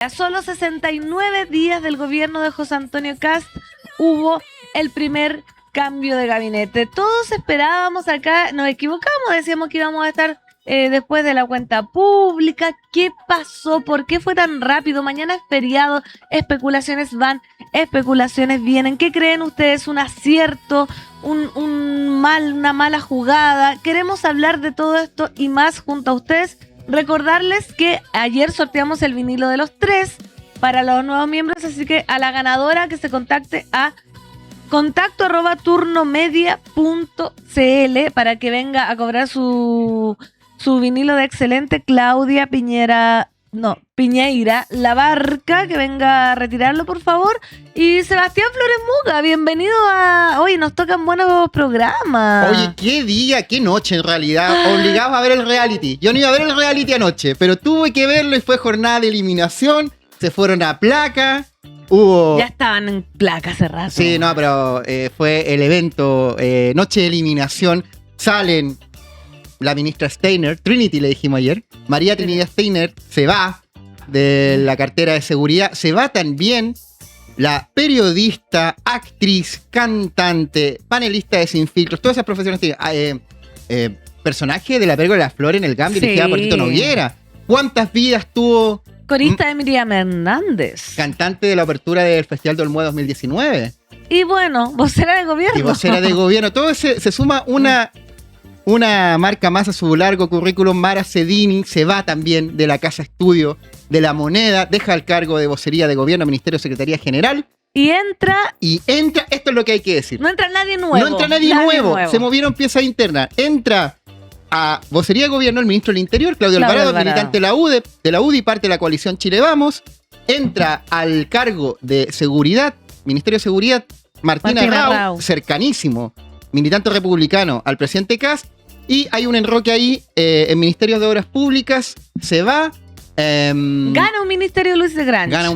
A solo 69 días del gobierno de José Antonio Kast hubo el primer cambio de gabinete. Todos esperábamos acá, nos equivocamos, decíamos que íbamos a estar después de la cuenta pública. ¿Qué pasó? ¿Por qué fue tan rápido? Mañana es feriado, especulaciones van, especulaciones vienen. ¿Qué creen ustedes? ¿Un acierto? ¿Una mala jugada? Queremos hablar de todo esto y más junto a ustedes. Recordarles que ayer sorteamos el vinilo de los 3 para los nuevos miembros, así que a la ganadora que se contacte a contacto@turnomedia.cl para que venga a cobrar su vinilo de excelente Claudia Piñeira Labarca, que venga a retirarlo por favor. Y Sebastián Flores Muga, bienvenido a... Hoy nos tocan buenos programas. Oye, qué día, qué noche en realidad. Obligados a ver el reality. Yo no iba a ver el reality anoche, pero tuve que verlo y fue jornada de eliminación. Se fueron a placa. Ya estaban en placa hace rato. Sí, no, pero fue el evento, noche de eliminación. Salen la ministra Steiner, Trinity le dijimos ayer. María Trinidad Steiner se va de la cartera de seguridad. Se va también la periodista, actriz, cantante, panelista de Sin Filtros, todas esas profesiones. Personaje de La Pérgola de las Flores en el GAM, dirigida por Tito Noguera. ¿Cuántas vidas tuvo? Corista de Miriam Hernández. Cantante de la apertura del Festival de Olmué 2019. Y bueno, vocera de gobierno. Y vocera de gobierno. Todo se suma una marca más a su largo currículum. Mara Cedini se va también de la Casa Estudio de La Moneda, deja el cargo de vocería de gobierno, Ministerio de Secretaría General. Y entra, esto es lo que hay que decir. No entra nadie nuevo. No entra nadie nuevo. Se movieron piezas internas. Entra a vocería de gobierno el ministro del Interior, Claudio Alvarado, militante de la UDI, parte de la coalición Chile Vamos. Entra al cargo de seguridad, Ministerio de Seguridad, Martina Rao, cercanísimo, militante republicano al presidente Kast. Y hay un enroque ahí en Ministerio de Obras Públicas. Se va. Gana un ministerio Luis de Gran. Que ahora es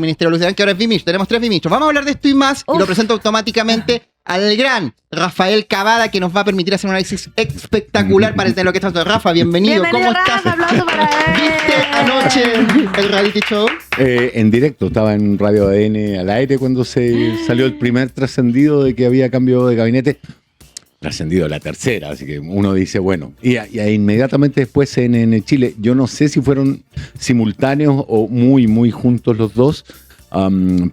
biministro. Tenemos 3 ministros. Vamos a hablar de esto y más. Y lo presento automáticamente al gran Rafael Cavada, que nos va a permitir hacer un análisis espectacular para entender lo que está haciendo. Rafa, bienvenido. ¿Cómo Rafa, estás? Aplauso para él. ¿Viste anoche el reality show? En directo, estaba en Radio ADN al aire cuando se salió el primer trascendido de que había cambio de gabinete. Trascendido la tercera, así que uno dice, bueno, y inmediatamente después CNN Chile, yo no sé si fueron simultáneos o muy, muy juntos los dos,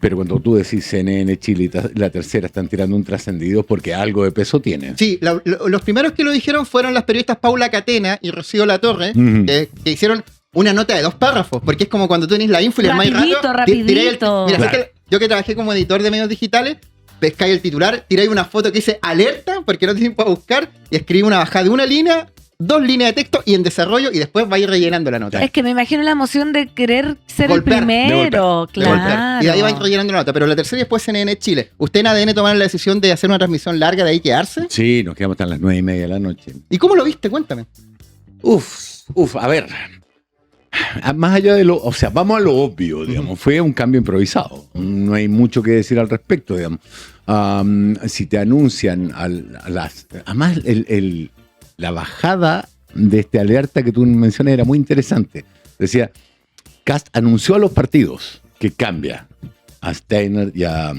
pero cuando tú decís CNN Chile y la tercera están tirando un trascendido porque algo de peso tiene. Sí, los primeros que lo dijeron fueron las periodistas Paula Catena y Rocío Latorre, que hicieron una nota de 2 párrafos, porque es como cuando tú tenés la info y el más rapidito. Mira, claro. Yo que trabajé como editor de medios digitales, pescáis el titular, tiráis una foto que dice alerta, porque no tienen para buscar, y escribí una bajada de una línea, 2 líneas de texto y en desarrollo, y después vais rellenando la nota. Es que me imagino la emoción de querer ser el primero, claro. Y de ahí vais rellenando la nota. Pero la tercera y después CNN Chile. ¿Usted en ADN tomaron la decisión de hacer una transmisión larga, de ahí quedarse? Sí, nos quedamos hasta las 9:30 de la noche. ¿Y cómo lo viste? Cuéntame. A ver. Más allá de o sea, vamos a lo obvio, digamos. Fue un cambio improvisado. No hay mucho que decir al respecto, digamos. Si te anuncian además la bajada de este alerta que tú mencionas era muy interesante. Decía, Kast anunció a los partidos que cambia a Steiner y a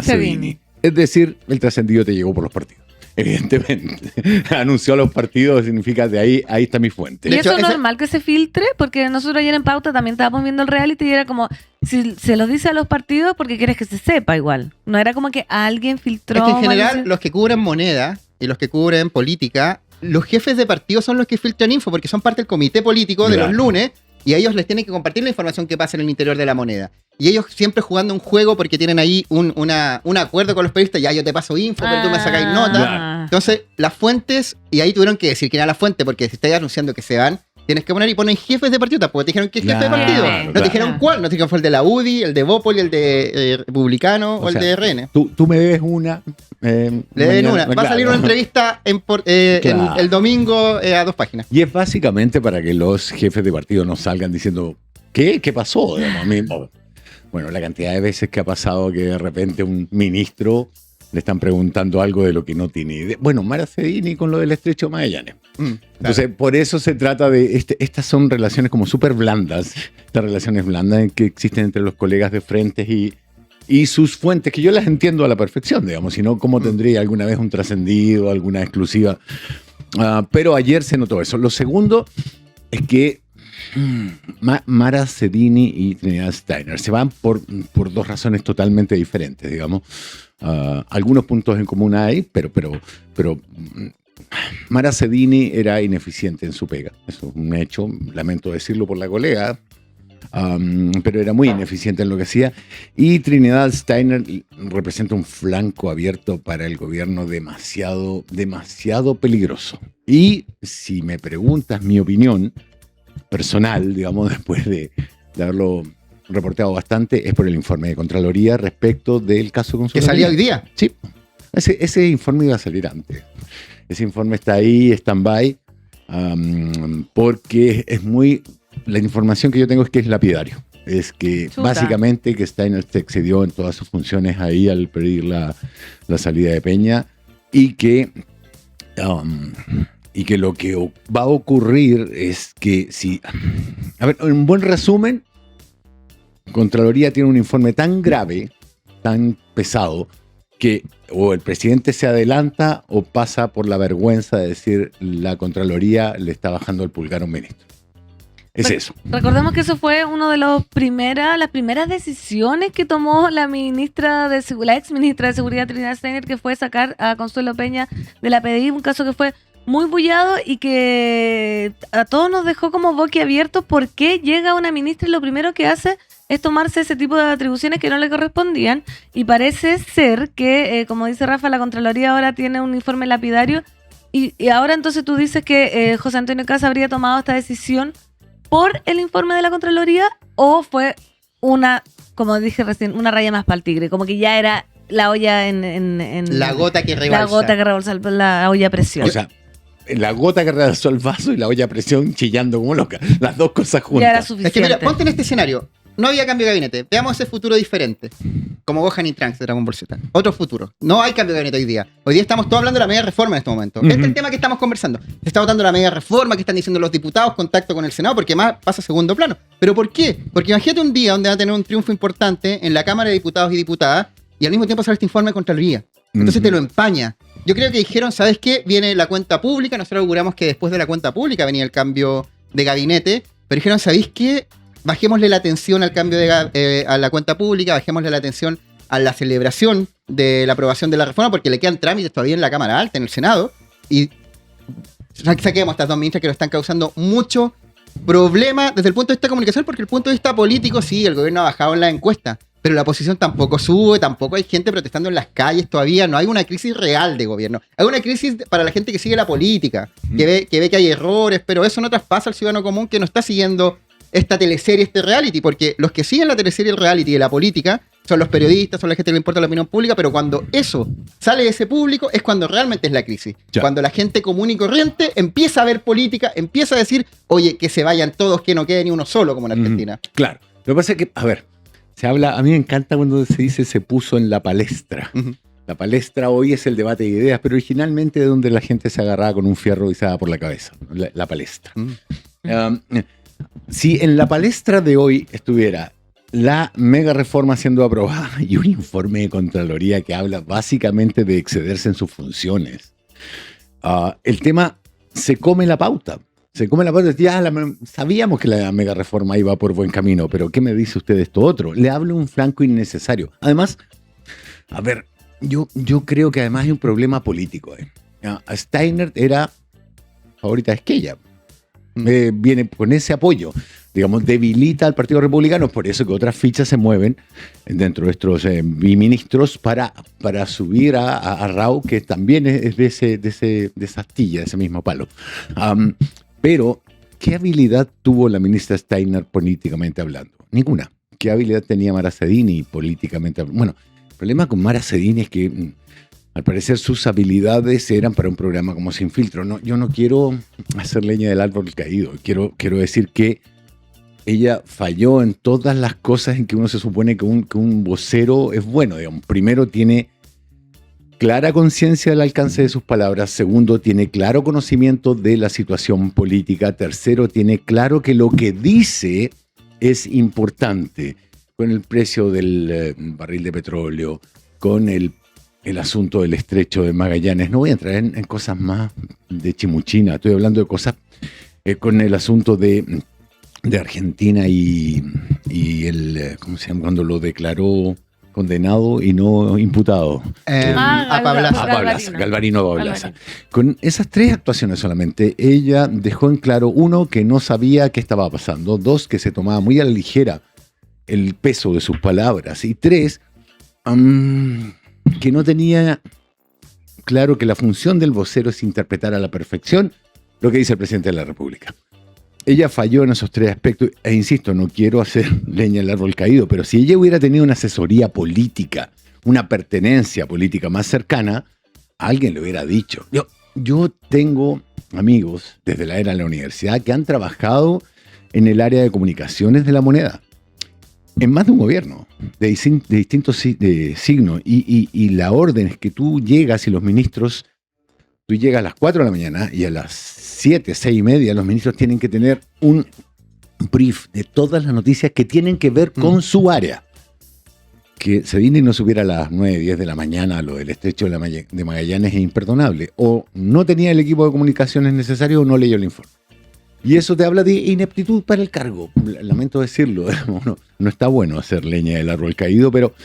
Cedini. Es decir, el trascendido te llegó por los partidos. Evidentemente, anunció a los partidos, significa de ahí está mi fuente. ¿Y eso es normal que se filtre? Porque nosotros ayer en Pauta también estábamos viendo el reality y era como, si se los dice a los partidos porque quieres que se sepa igual. No era como que alguien filtró. Es que en general los que cubren moneda y los que cubren política, los jefes de partido son los que filtran info porque son parte del comité político de los lunes y a ellos les tienen que compartir la información que pasa en el interior de la moneda. Y ellos siempre jugando un juego porque tienen ahí un acuerdo con los periodistas. Ya yo te paso info, pero tú me sacáis nota. Entonces, las fuentes, y ahí tuvieron que decir quién era la fuente, porque si estáis anunciando que se van, tienes que poner y ponen jefes de partido. Tampoco te dijeron qué jefe de partido. No te dijeron cuál. No te dijeron fue el de la UDI, el de Bópoli, el de Republicano o el de RN. Tú me debes una. Le deben una. Va a salir una entrevista el domingo a 2 páginas. Y es básicamente para que los jefes de partido no salgan diciendo, ¿qué pasó? Digamos, bueno, la cantidad de veces que ha pasado que de repente un ministro le están preguntando algo de lo que no tiene idea. Bueno, Mara Cedini con lo del Estrecho de Magallanes. Entonces, por eso se trata de... estas son relaciones como súper blandas, estas relaciones blandas que existen entre los colegas de frentes y sus fuentes, que yo las entiendo a la perfección, digamos, si no, ¿cómo tendría alguna vez un trascendido, alguna exclusiva? Pero ayer se notó eso. Lo segundo es que Mara Cedini y Trinidad Steiner se van por dos razones totalmente diferentes, digamos. Algunos puntos en común hay, pero Mara Cedini era ineficiente en su pega. Eso es un hecho, lamento decirlo por la colega, pero era muy ineficiente en lo que hacía. Y Trinidad Steiner representa un flanco abierto para el gobierno demasiado peligroso. Y si me preguntas mi opinión personal, digamos, después de haberlo reporteado bastante, es por el informe de Contraloría respecto del caso Consuelo. ¿Que salía hoy día? Sí. Ese informe iba a salir antes. Ese informe está ahí, stand-by, porque es muy... La información que yo tengo es que es lapidario. Es que básicamente que Steiner se excedió en todas sus funciones ahí al pedir la salida de Peña y que lo que va a ocurrir es que si... A ver, en buen resumen, Contraloría tiene un informe tan grave, tan pesado, que o el presidente se adelanta o pasa por la vergüenza de decir la Contraloría le está bajando el pulgar a un ministro. Es eso. Recordemos que eso fue una de las primeras decisiones que tomó la ex ministra de Seguridad Trinidad Steiner, que fue sacar a Consuelo Peña de la PDI, un caso que fue muy bullado y que a todos nos dejó como boquiabiertos. ¿Por qué llega una ministra y lo primero que hace es tomarse ese tipo de atribuciones que no le correspondían? Y parece ser que, como dice Rafa, la Contraloría ahora tiene un informe lapidario y ahora entonces tú dices que José Antonio Kast habría tomado esta decisión por el informe de la Contraloría, o fue como dije recién, una raya más para el tigre, como que ya era la olla la gota que rebalsa. La gota que rebalsa la olla a presión. O sea, la gota que rebalsó el vaso y la olla a presión chillando como loca. Las dos cosas juntas. Ya era suficiente. Es que mira, ponte en este escenario. No había cambio de gabinete. Veamos ese futuro diferente. Como Gohan y Trunks de Dragon Ball Z. Otro futuro. No hay cambio de gabinete hoy día. Hoy día estamos todos hablando de la media reforma en este momento. Este es el tema que estamos conversando. Se está votando la media reforma, que están diciendo los diputados, contacto con el Senado, porque más pasa a segundo plano. ¿Pero por qué? Porque imagínate un día donde va a tener un triunfo importante en la Cámara de Diputados y Diputadas y al mismo tiempo sale este informe de Contraloría. Entonces te lo empaña. Yo creo que dijeron, ¿sabes qué? Viene la cuenta pública. Nosotros auguramos que después de la cuenta pública venía el cambio de gabinete. Pero dijeron, ¿sabéis qué? Bajémosle la atención al cambio a la cuenta pública, bajémosle la atención a la celebración de la aprobación de la reforma, porque le quedan trámites todavía en la Cámara Alta, en el Senado, y saquemos a estas dos ministras que nos están causando mucho problema desde el punto de vista comunicacional, porque el punto de vista político, sí, el gobierno ha bajado en la encuesta, pero la oposición tampoco sube, tampoco hay gente protestando en las calles todavía, no hay una crisis real de gobierno. Hay una crisis para la gente que sigue la política, que ve que hay errores, pero eso no traspasa al ciudadano común que no está siguiendo esta teleserie, este reality, porque los que siguen la teleserie, el reality de la política son los periodistas, son la gente que le importa la opinión pública, pero cuando eso sale de ese público es cuando realmente es la crisis. Ya. Cuando la gente común y corriente empieza a ver política, empieza a decir, oye, que se vayan todos, que no quede ni uno solo, como en Argentina. Claro. Lo que pasa es que, a ver, se habla, a mí me encanta cuando se dice se puso en la palestra. La palestra hoy es el debate de ideas, pero originalmente de donde la gente se agarraba con un fierro y se daba por la cabeza. La palestra. Si en la palestra de hoy estuviera la mega reforma siendo aprobada y un informe de Contraloría que habla básicamente de excederse en sus funciones, el tema se come la pauta. Se come la pauta. Ya sabíamos que la mega reforma iba por buen camino, pero ¿qué me dice usted de esto otro? Le hablo un flanco innecesario. Además, a ver, yo creo que además hay un problema político. Steiner era favorita de Esquella. Viene con ese apoyo, digamos, debilita al Partido Republicano, por eso que otras fichas se mueven dentro de estos ministros para subir a Rao, que también es de esa astilla, de ese mismo palo. Pero, ¿qué habilidad tuvo la ministra Steiner políticamente hablando? Ninguna. ¿Qué habilidad tenía Mara Cedini políticamente hablando? Bueno, el problema con Mara Cedini es que al parecer sus habilidades eran para un programa como Sin Filtro. No, yo no quiero hacer leña del árbol caído. Quiero decir que ella falló en todas las cosas en que uno se supone que un vocero es bueno. Digamos. Primero tiene clara conciencia del alcance de sus palabras. Segundo, tiene claro conocimiento de la situación política. Tercero, tiene claro que lo que dice es importante. Con el precio del barril de petróleo, con el asunto del estrecho de Magallanes. No voy a entrar en cosas más de chimuchina. Estoy hablando de cosas con el asunto de Argentina y el, ¿cómo se llama? Cuando lo declaró condenado y no imputado. A Pablaza. Galvarino Pablaza. Con esas 3 actuaciones solamente, ella dejó en claro, 1, que no sabía qué estaba pasando, 2, que se tomaba muy a la ligera el peso de sus palabras, y 3, que no tenía claro que la función del vocero es interpretar a la perfección lo que dice el presidente de la República. Ella falló en esos 3 aspectos, e insisto, no quiero hacer leña al árbol caído, pero si ella hubiera tenido una asesoría política, una pertenencia política más cercana, alguien le hubiera dicho. Yo tengo amigos desde la era de la universidad que han trabajado en el área de comunicaciones de la moneda, en más de un gobierno, de distintos signos, y la orden es que tú llegas y los ministros, tú llegas a las 4 de la mañana y a las 7, 6 y media los ministros tienen que tener un brief de todas las noticias que tienen que ver con su área. Que se vine y no supiera a las 9, 10 de la mañana lo del estrecho de Magallanes es imperdonable. O no tenía el equipo de comunicaciones necesario o no leyó el informe. Y eso te habla de ineptitud para el cargo. Lamento decirlo, no está bueno hacer leña del árbol caído, pero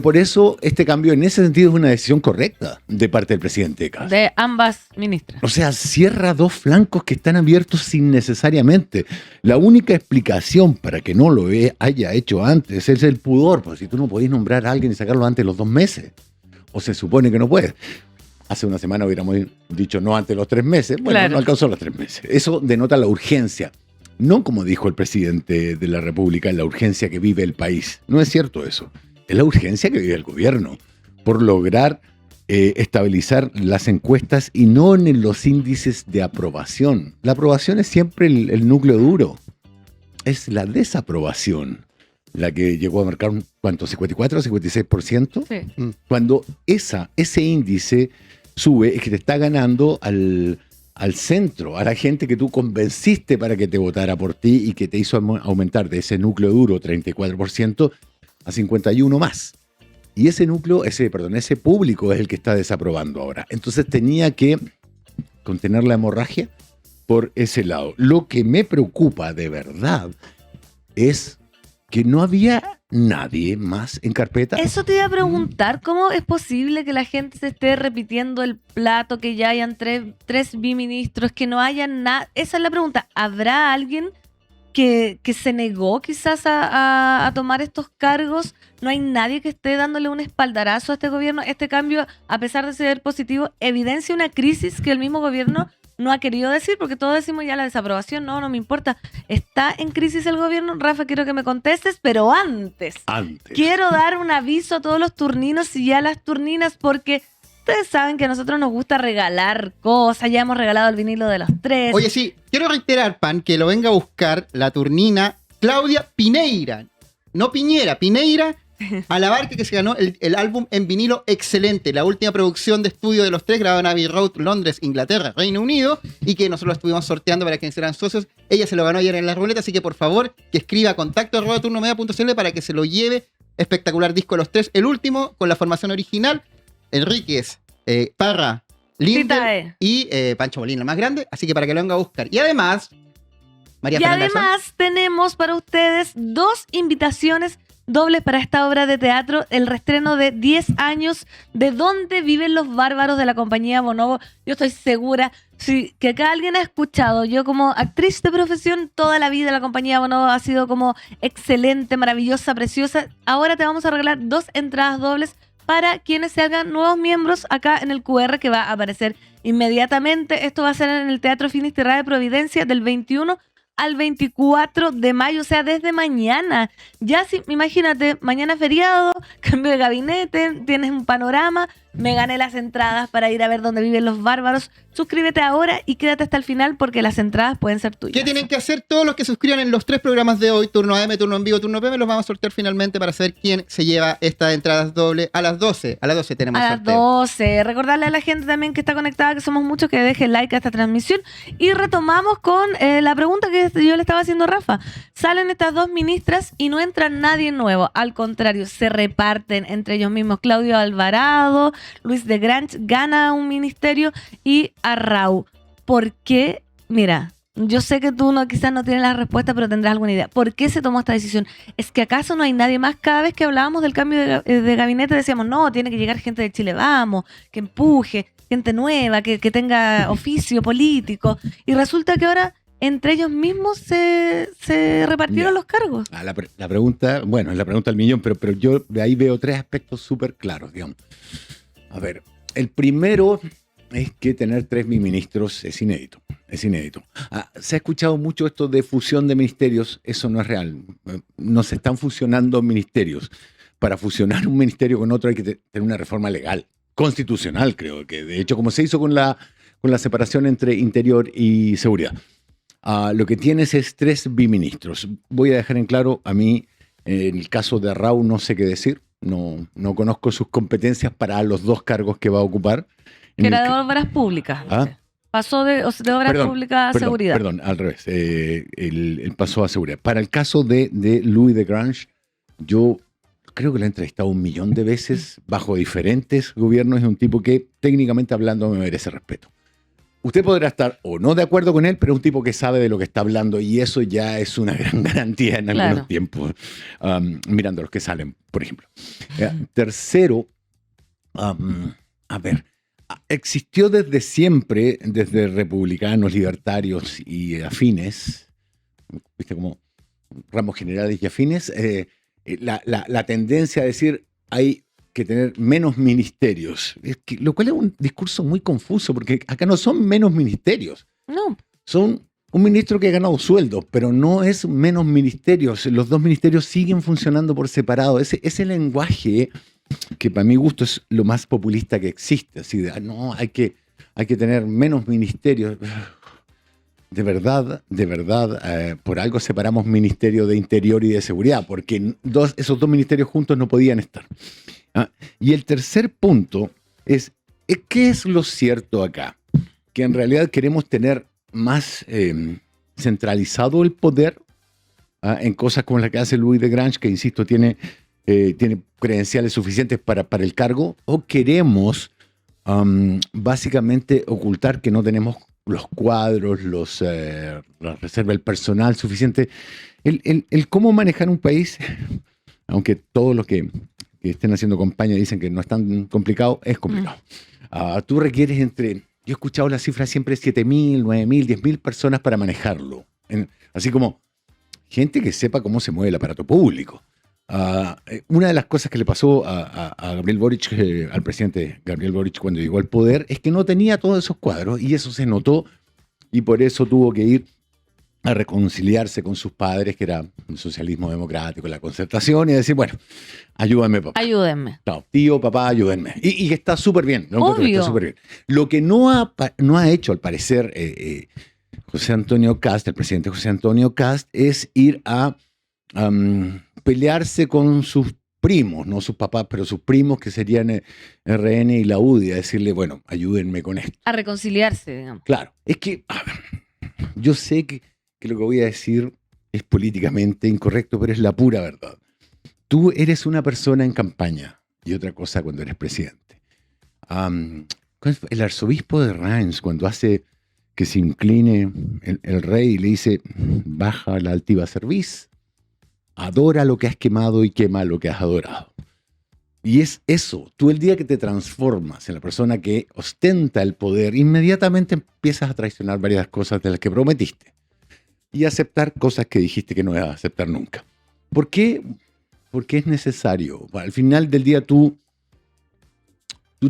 por eso este cambio en ese sentido es una decisión correcta de parte del presidente Kast. De ambas ministras. O sea, cierra 2 flancos que están abiertos innecesariamente. La única explicación para que no lo haya hecho antes es el pudor, pues si tú no podés nombrar a alguien y sacarlo antes de los 2 meses, o se supone que no puedes. Hace una semana hubiéramos dicho no antes de los 3 meses. Bueno, claro, no alcanzó los 3 meses. Eso denota la urgencia. No como dijo el presidente de la República, la urgencia que vive el país. No es cierto eso. Es la urgencia que vive el gobierno por lograr estabilizar las encuestas y no en los índices de aprobación. La aprobación es siempre el núcleo duro. Es la desaprobación la que llegó a marcar ¿cuánto? ¿54 o 56%? Sí. Cuando ese índice sube, es que te está ganando al centro, a la gente que tú convenciste para que te votara por ti y que te hizo aumentar de ese núcleo duro 34% a 51 más. Y ese ese público es el que está desaprobando ahora. Entonces tenía que contener la hemorragia por ese lado. Lo que me preocupa de verdad es que no había nadie más en carpeta. Eso te iba a preguntar, ¿cómo es posible que la gente se esté repitiendo el plato, que ya hayan tres biministros, que no haya nada? Esa es la pregunta. ¿Habrá alguien que se negó quizás a tomar estos cargos? No hay nadie que esté dándole un espaldarazo a este gobierno. Este cambio, a pesar de ser positivo, evidencia una crisis que el mismo gobierno no ha querido decir, porque todos decimos ya la desaprobación, no me importa. ¿Está en crisis el gobierno? Rafa, quiero que me contestes, pero antes. Quiero dar un aviso a todos los turninos y a las turninas, porque ustedes saben que a nosotros nos gusta regalar cosas. Ya hemos regalado el vinilo de los 3. Oye, sí, quiero reiterar, Pan, que lo venga a buscar la turnina Claudia Pineira. No Piñera, Pineira. A la barca, que se ganó el álbum en vinilo excelente, la última producción de estudio de los 3, grabada en Abbey Road, Londres, Inglaterra, Reino Unido, y que nosotros estuvimos sorteando para quienes eran socios. Ella se lo ganó ayer en la ruleta, así que por favor que escriba contacto@turnomedia.cl para que se lo lleve. Espectacular disco de los 3, el último con la formación original, Enríquez, Parra, Lindel y Pancho Molina, más grande, así que para que lo venga a buscar. Y además, tenemos para ustedes 2 invitaciones dobles para esta obra de teatro, el reestreno de 10 años de ¿Dónde viven los bárbaros?, de la compañía Bonobo. Yo estoy segura que acá alguien ha escuchado. Yo, como actriz de profesión, toda la vida la compañía Bonobo ha sido como excelente, maravillosa, preciosa. Ahora te vamos a regalar 2 entradas dobles para quienes se hagan nuevos miembros acá en el QR que va a aparecer inmediatamente. Esto va a ser en el Teatro Finisterrae de Providencia del 21 al 24 de mayo, o sea, desde mañana. Ya, imagínate, mañana feriado, cambio de gabinete, tienes un panorama, Me gané las entradas para ir a ver dónde viven los bárbaros. Suscríbete ahora y quédate hasta el final porque las entradas pueden ser tuyas. ¿Qué tienen que hacer todos los que suscriban en los 3 programas de hoy? Turno AM, turno en vivo, turno PM. Los vamos a sortear finalmente para saber quién se lleva estas entradas doble a las 12. A las 12 tenemos A las sorteo. 12. Recordarle a la gente también que está conectada, que somos muchos, que deje like a esta transmisión. Y retomamos con la pregunta que yo le estaba haciendo a Rafa. Salen estas 2 ministras y no entra nadie nuevo. Al contrario, se reparten entre ellos mismos. Claudio Alvarado, Luis de Grange gana un ministerio y Arrau. ¿Por qué? Mira, yo sé que tú quizás no tienes la respuesta, pero tendrás alguna idea. ¿Por qué se tomó esta decisión? ¿Es que acaso no hay nadie más? Cada vez que hablábamos del cambio de gabinete decíamos, no, tiene que llegar gente de Chile Vamos, que empuje, gente nueva, que tenga oficio político. Y resulta que ahora entre ellos mismos se repartieron los cargos. La pregunta, bueno, es la pregunta del millón, pero yo de ahí veo 3 aspectos súper claros, digamos. A ver, el primero es que tener 3 ministros es inédito. Es inédito. Se ha escuchado mucho esto de fusión de ministerios. Eso no es real. No se están fusionando ministerios. Para fusionar un ministerio con otro hay que tener una reforma legal, constitucional, creo que. De hecho, como se hizo con la separación entre interior y seguridad. Lo que tienes es 3 biministros. Voy a dejar en claro, a mí, en el caso de Arrau, no sé qué decir. No conozco sus competencias para los 2 cargos que va a ocupar. Que era de obras públicas. Pasó de obras públicas a seguridad. Perdón, al revés. Él pasó a seguridad. Para el caso de Louis de Grange, yo creo que lo he entrevistado 1 millón de veces bajo diferentes gobiernos. Es un tipo que, técnicamente hablando, me merece respeto. Usted podrá estar o no de acuerdo con él, pero es un tipo que sabe de lo que está hablando y eso ya es una gran garantía en algunos tiempos, mirando los que salen, por ejemplo. Tercero, a ver, existió desde siempre, desde republicanos, libertarios y afines, viste como ramos generales y afines, la tendencia a decir hay que tener menos ministerios, lo cual es un discurso muy confuso, porque acá no son menos ministerios. No. Son un ministro que ha ganado sueldo, pero no es menos ministerios. Los 2 ministerios siguen funcionando por separado. Ese lenguaje, que para mi gusto es lo más populista que existe, así de, no, hay que tener menos ministerios. De verdad, por algo separamos Ministerio de Interior y de Seguridad, porque esos 2 ministerios juntos no podían estar. Y el tercer punto es, ¿qué es lo cierto acá? Que en realidad queremos tener más centralizado el poder en cosas como la que hace Louis de Grange, que insisto, tiene credenciales suficientes para el cargo, o queremos básicamente ocultar que no tenemos los cuadros, la reserva, el personal suficiente. El cómo manejar un país, aunque todos los que estén haciendo campaña dicen que no es tan complicado, es complicado. Tú requieres yo he escuchado la cifra siempre 7.000, 9.000, 10.000 personas para manejarlo. Así como gente que sepa cómo se mueve el aparato público. Una de las cosas que le pasó a Gabriel Boric, al presidente Gabriel Boric cuando llegó al poder, es que no tenía todos esos cuadros y eso se notó y por eso tuvo que ir a reconciliarse con sus padres, que era el socialismo democrático, la concertación, y decir, bueno, ayúdame, papá. Ayúdenme. No, tío, papá, ayúdenme. Y está súper bien. Obvio. Está súper bien. Lo que no ha hecho, al parecer, José Antonio Kast, el presidente José Antonio Kast, es ir a pelearse con sus primos, no sus papás, pero sus primos que serían RN y la UDI, a decirle, bueno, ayúdenme con esto. A reconciliarse, digamos. Claro, es que yo sé que lo que voy a decir es políticamente incorrecto, pero es la pura verdad. Tú eres una persona en campaña y otra cosa cuando eres presidente. El arzobispo de Reims, cuando hace que se incline el rey y le dice, baja la altiva cerviz, adora lo que has quemado y quema lo que has adorado. Y es eso, tú el día que te transformas en la persona que ostenta el poder, inmediatamente empiezas a traicionar varias cosas de las que prometiste y aceptar cosas que dijiste que no ibas a aceptar nunca. ¿Por qué? Porque es necesario. Al final del día tú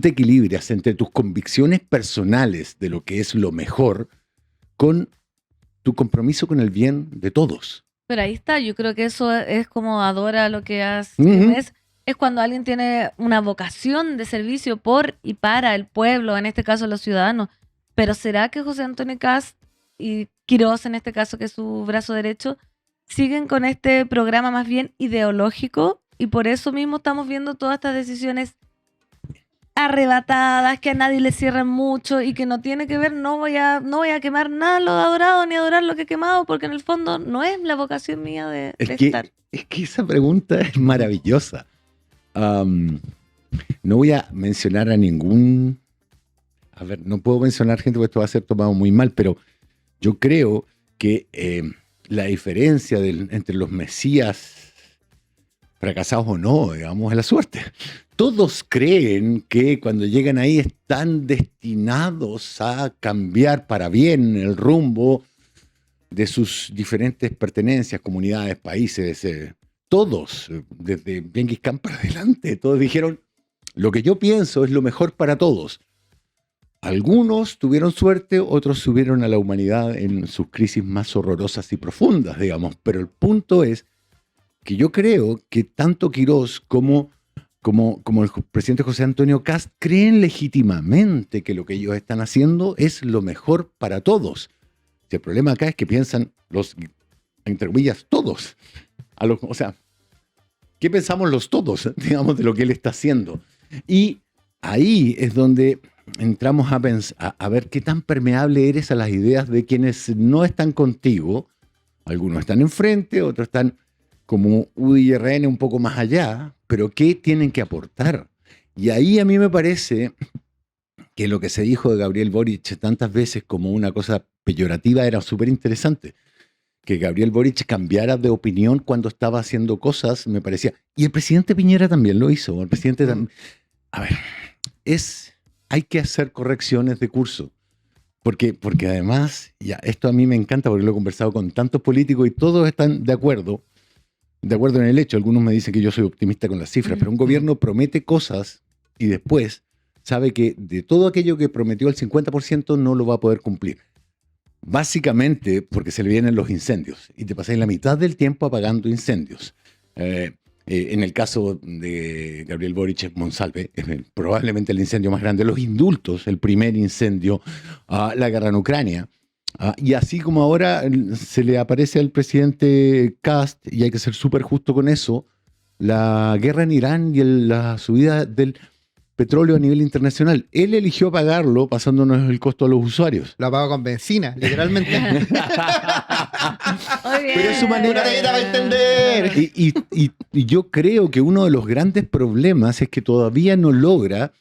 te equilibras entre tus convicciones personales de lo que es lo mejor con tu compromiso con el bien de todos. Pero ahí está, yo creo que eso es como adora lo que has... Uh-huh. es cuando alguien tiene una vocación de servicio por y para el pueblo, en este caso los ciudadanos. Pero ¿será que José Antonio Kast y Quirós, en este caso, que es su brazo derecho, siguen con este programa más bien ideológico? Y por eso mismo estamos viendo todas estas decisiones arrebatadas, que a nadie le cierran mucho y que no tiene que ver, no voy a quemar nada lo adorado ni adorar lo que he quemado, porque en el fondo no es la vocación mía de estar. Es que esa pregunta es maravillosa. No voy a mencionar a ningún... A ver, no puedo mencionar gente porque esto va a ser tomado muy mal, pero yo creo que la diferencia entre los mesías fracasados o no, digamos, es la suerte. Todos creen que cuando llegan ahí están destinados a cambiar para bien el rumbo de sus diferentes pertenencias, comunidades, países. Todos, desde Genghis Khan para adelante, todos dijeron, lo que yo pienso es lo mejor para todos. Algunos tuvieron suerte, otros subieron a la humanidad en sus crisis más horrorosas y profundas, digamos. Pero el punto es que yo creo que tanto Quirós como el presidente José Antonio Kast creen legítimamente que lo que ellos están haciendo es lo mejor para todos. El problema acá es que piensan los, entre comillas, todos. O sea, ¿qué pensamos los todos, digamos, de lo que él está haciendo? Y ahí es donde entramos a ver qué tan permeable eres a las ideas de quienes no están contigo. Algunos están enfrente, otros están como UDI y RN un poco más allá, pero ¿qué tienen que aportar? Y ahí a mí me parece que lo que se dijo de Gabriel Boric tantas veces como una cosa peyorativa era súper interesante. Que Gabriel Boric cambiara de opinión cuando estaba haciendo cosas, me parecía. Y el presidente Piñera también lo hizo. El presidente también. A ver, hay que hacer correcciones de curso. Porque además, ya, esto a mí me encanta porque lo he conversado con tantos políticos y todos están de acuerdo en el hecho. Algunos me dicen que yo soy optimista con las cifras, pero un gobierno promete cosas y después sabe que de todo aquello que prometió el 50% no lo va a poder cumplir. Básicamente porque se le vienen los incendios y te pasáis la mitad del tiempo apagando incendios. En el caso de Gabriel Boric, Monsalve, es probablemente el incendio más grande. Los indultos, el primer incendio, la guerra en Ucrania. Y así como ahora se le aparece al presidente Kast, y hay que ser súper justo con eso, la guerra en Irán y la subida del petróleo a nivel internacional. Él eligió pagarlo pasándonos el costo a los usuarios. Lo pago con benzina, literalmente. Pero es su manera de entender. Y yo creo que uno de los grandes problemas es que todavía no logra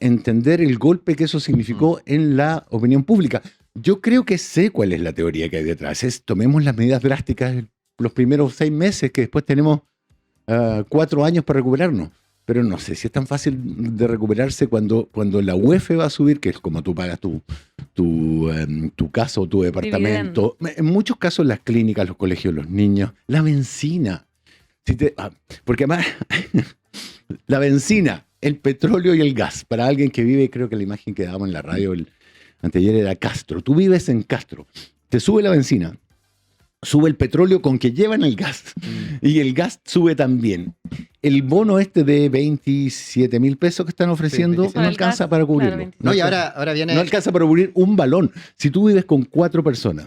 entender el golpe que eso significó en la opinión pública. Yo creo que sé cuál es la teoría que hay detrás. Tomemos las medidas drásticas los primeros 6 meses, que después tenemos 4 años para recuperarnos. Pero no sé si es tan fácil de recuperarse cuando la UEF va a subir, que es como tú pagas tu casa o tu departamento. Dividendo. En muchos casos las clínicas, los colegios, los niños, la benzina. Porque además, la benzina, el petróleo y el gas, para alguien que vive, creo que la imagen que dábamos en la radio anteayer era Castro. Tú vives en Castro, te sube la benzina, sube el petróleo con que llevan el gas y el gas sube también. El bono de 27,000 pesos que están ofreciendo no alcanza para cubrirlo. Claro, no, y ahora viene... No alcanza para cubrir un balón. Si tú vives con 4 personas,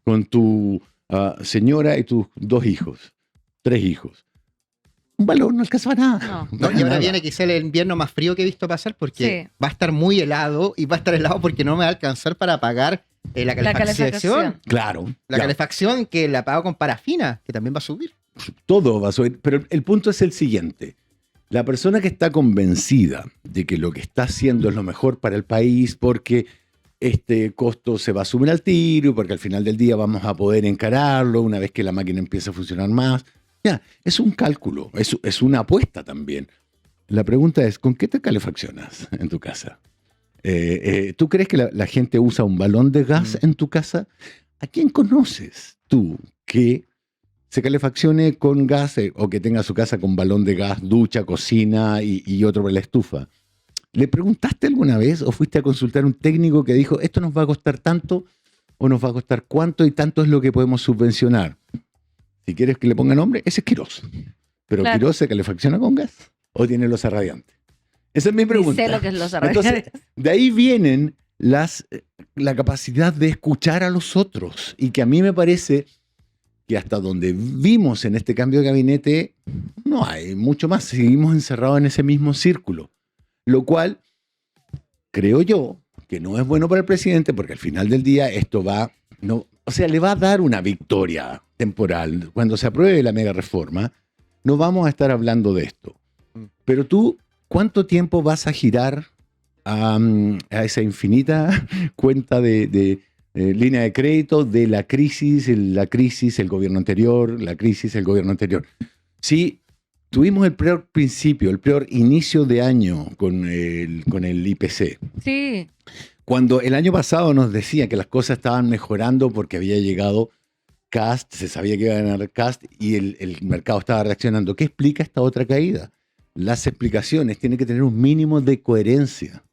con tu señora y tus 2 hijos, 3 hijos, un balón no alcanza para nada. No, y ahora viene quizá el invierno más frío que he visto pasar porque va a estar muy helado y va a estar helado porque no me va a alcanzar para pagar la calefacción. Claro. Calefacción que la pago con parafina, que también va a subir. Todo va a subir, pero el punto es el siguiente. La persona que está convencida de que lo que está haciendo es lo mejor para el país porque este costo se va a subir al tiro, porque al final del día vamos a poder encararlo una vez que la máquina empiece a funcionar más. Ya, es un cálculo, es una apuesta también. La pregunta es, ¿con qué te calefaccionas en tu casa? ¿Tú crees que la gente usa un balón de gas en tu casa? ¿A quién conoces tú que se calefaccione con gas o que tenga su casa con balón de gas, ducha, cocina y otro para la estufa? ¿Le preguntaste alguna vez o fuiste a consultar a un técnico que dijo esto nos va a costar tanto o nos va a costar cuánto y tanto es lo que podemos subvencionar? Si quieres que le ponga nombre, ese es Quirós. ¿Pero Claro. Quirós se calefacciona con gas o tiene losa radiante? Esa es mi Ni pregunta. sé lo que es los Entonces, de ahí vienen la capacidad de escuchar a los otros. Y que a mí me parece que hasta donde vimos en este cambio de gabinete, no hay mucho más. Seguimos encerrados en ese mismo círculo. Lo cual, creo yo, que no es bueno para el presidente, porque al final del día esto va... No, o sea, le va a dar una victoria temporal. Cuando se apruebe la mega reforma, no vamos a estar hablando de esto. Pero tú, ¿cuánto tiempo vas a girar a esa infinita cuenta de línea de crédito de la crisis, el gobierno anterior, la crisis, el gobierno anterior? Sí, tuvimos el peor principio, el peor inicio de año con el IPC. Sí. Cuando el año pasado nos decía que las cosas estaban mejorando porque había llegado Kast, se sabía que iba a ganar Kast y el mercado estaba reaccionando. ¿Qué explica esta otra caída? Las explicaciones tienen que tener un mínimo de coherencia.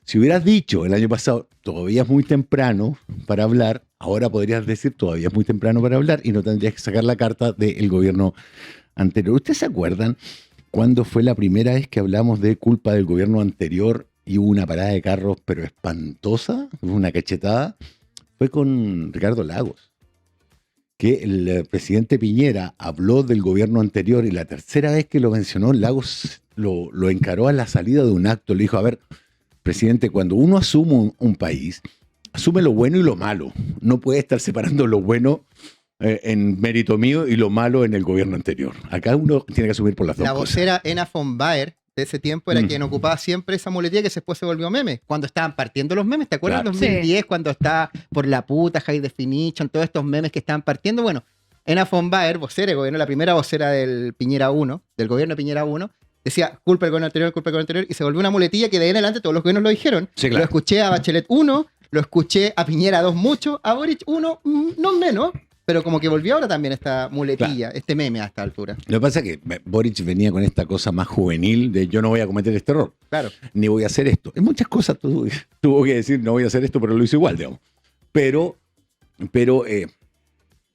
Si hubieras dicho el año pasado, todavía es muy temprano para hablar, ahora podrías decir todavía es muy temprano para hablar y no tendrías que sacar la carta del gobierno anterior. ¿Ustedes se acuerdan cuándo fue la primera vez que hablamos de culpa del gobierno anterior y hubo una parada de carros pero espantosa, una cachetada? Fue con Ricardo Lagos, que el presidente Piñera habló del gobierno anterior y la tercera vez que lo mencionó, Lagos lo encaró a la salida de un acto. Le dijo, a ver, presidente, cuando uno asume un país, asume lo bueno y lo malo. No puede estar separando lo bueno en mérito mío y lo malo en el gobierno anterior. Acá uno tiene que asumir por las dos La cosas. vocera Ena von Baer de ese tiempo era quien ocupaba siempre esa muletilla que después se volvió meme. Cuando estaban partiendo los memes, ¿te acuerdas? Claro. En 2010, cuando estaba por la puta, High Definition, todos estos memes que estaban partiendo. Bueno, Ena von Baer, vocera del gobierno, la primera vocera del Piñera 1, del gobierno de Piñera 1, decía culpa del gobierno anterior, culpa del gobierno anterior, y se volvió una muletilla que de ahí en adelante todos los gobiernos lo dijeron. Sí, claro. Lo escuché a Bachelet 1, lo escuché a Piñera 2 mucho, a Boric 1 no menos, pero como que volvió ahora también esta muletilla, este meme a esta altura. Lo que pasa es que Boric venía con esta cosa más juvenil de yo no voy a cometer este error, Claro. ni voy a hacer esto. En muchas cosas tuvo que decir no voy a hacer esto, pero lo hizo igual, digamos. Pero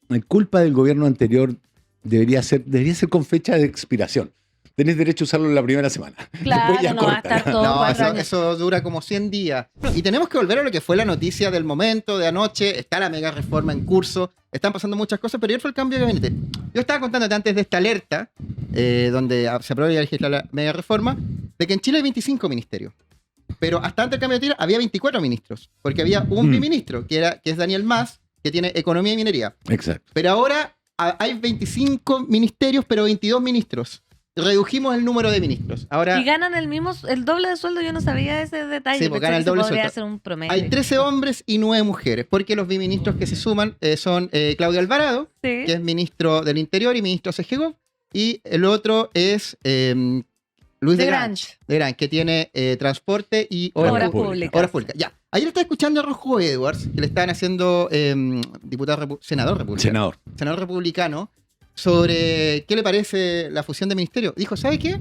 la culpa del gobierno anterior debería ser con fecha de expiración. Tenés derecho a usarlo en la primera semana. Claro, Después ya no va a corta. estar todo No, 4 años. eso dura como 100 días. Y tenemos que volver a lo que fue la noticia del momento, de anoche. Está la mega reforma en curso. Están pasando muchas cosas, pero ayer fue el cambio de gabinete. Yo estaba contándote antes de esta alerta, donde se aprobó y legislar la mega reforma, de que en Chile hay 25 ministerios. Pero hasta antes del cambio de tierra había 24 ministros. Porque había un biministro, que es Daniel Mas, que tiene economía y minería. Exacto. Pero ahora hay 25 ministerios, pero 22 ministros. Redujimos el número de ministros. Ahora Y ganan el doble de sueldo, yo no sabía ese detalle. Sí, pues Pensé ganan que el se doble podría sueldo. hacer un promedio. hay 13 hombres y 9 mujeres, porque los biministros que se suman son Claudio Alvarado, Sí. que es ministro del Interior y ministro CEGEGOV, y el otro es Luis De de Grange. Grange, que tiene transporte y Obras Obras públicas. públicas. obras públicas. Ya. Ayer estaba escuchando a Rojo Edwards, que le estaban haciendo senador republicano, sobre qué le parece la fusión de ministerios. Dijo, ¿sabe qué?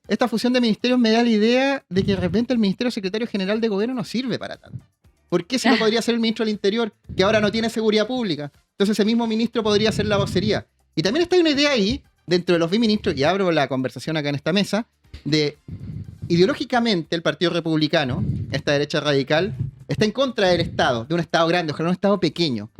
Esta fusión de ministerios me da la idea de que de repente el Ministerio Secretario General de Gobierno no sirve para tanto. ¿Por qué si no podría ser el ministro del Interior, que ahora no tiene seguridad pública? Entonces ese mismo ministro podría hacer la vocería. Y también está una idea ahí, dentro de los biministros, y abro la conversación acá en esta mesa, de ideológicamente el Partido Republicano, esta derecha radical, está en contra del Estado, de un Estado grande, ojalá un Estado pequeño.